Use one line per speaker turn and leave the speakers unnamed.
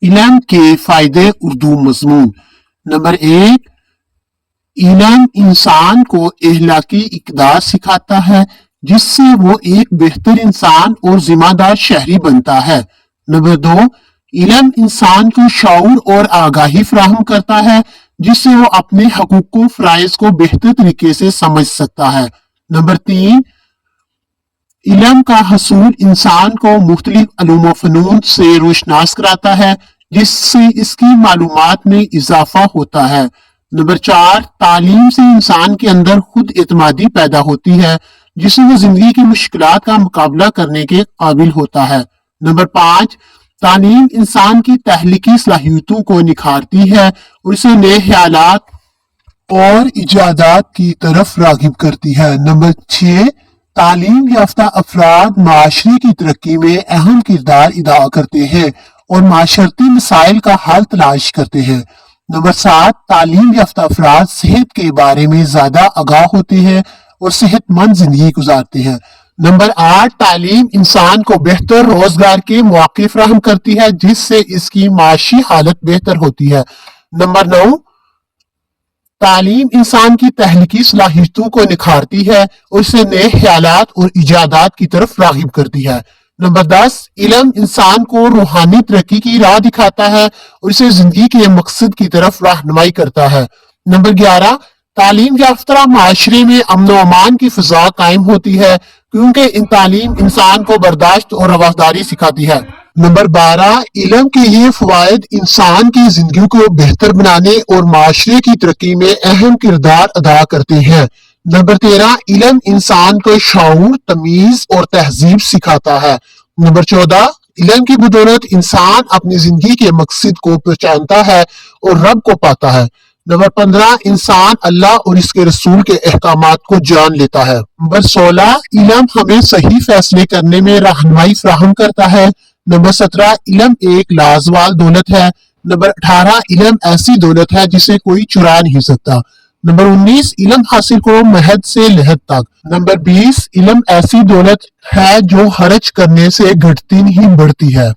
इलम के फायदे उर्दू मजमून। नंबर 1, इलम इंसान को अखलाकी इक़दार सिखाता है जिससे वो एक बेहतर इंसान और जिम्मेदार शहरी बनता है। नंबर 2, इलम इंसान को शऊर और आगाही फराहम करता है जिससे वो अपने हकूक़ व फ़राइज़ को बेहतर तरीके से समझ सकता है। नंबर 3, इल्म का हसूल इंसान को मुख्तलिफ अलूम व फ़नून से रोशनास कराता है जिससे इसकी मालूमात में इजाफा होता है। नंबर 4, तालीम से इंसान के अंदर खुद एतमादी पैदा होती है जिससे वो जिंदगी की मुश्किलात का मुकाबला करने के काबिल होता है। नंबर 5, तालीम इंसान की तहलीकी सलाहियतों को निखारती है और इसे नए ख्यालात और इजादात की तरफ रागिब करती है। नंबर 6, तालीम याफ्ता अफराद माशरे की तरक्की में अहम किरदार अदा करते हैं और माशरती मसाइल का हल तलाश करते हैं। नंबर 7, तालीम याफ्ता अफराद सेहत के बारे में ज्यादा आगाह होते हैं और सेहतमंद जिंदगी गुजारते हैं। नंबर 8, तालीम इंसान को बेहतर रोजगार के मौके फराहम करती है जिससे इसकी माशी हालत बेहतर होती है। नंबर 9, तालीम इंसान की तहलीकी सलाहियतों को निखारती है और इसे नए ख्यालात और इजादात की तरफ रागिब करती है। नंबर 10, इल्म इंसान को रूहानी तरक्की की राह दिखाता है और इसे जिंदगी के मकसद की तरफ रहनुमाई करता है। नंबर 11, तालीम याफ्ता माशरे में अमन व अमान की फिजा कायम होती है क्योंकि इन तालीम इंसान को बर्दाश्त और रवादारी सिखाती है। नंबर 12, इल्म के ये फवायद इंसान की जिंदगी को बेहतर बनाने और माशरे की तरक्की में अहम किरदार अदा करते हैं। नंबर 13, इल्म इंसान को शऊर, तमीज और तहजीब सिखाता है। नंबर 14, इल्म की बदौलत इंसान अपनी जिंदगी के मकसद को पहचानता है और रब को पाता है। नंबर 15, इंसान अल्लाह और इसके रसूल के अहकामात को जान लेता है। नंबर 16, इल्म हमें सही फैसले करने में रहनुमाई फराहम करता है। नंबर 17, इल्म एक लाजवाल दौलत है। नंबर 18, इल्म ऐसी दौलत है जिसे कोई चुरा नहीं सकता। नंबर 19, इल्म हासिल करो महद से लहद तक। नंबर 20, इल्म ऐसी दौलत है जो खर्च करने से घटती नहीं बढ़ती है।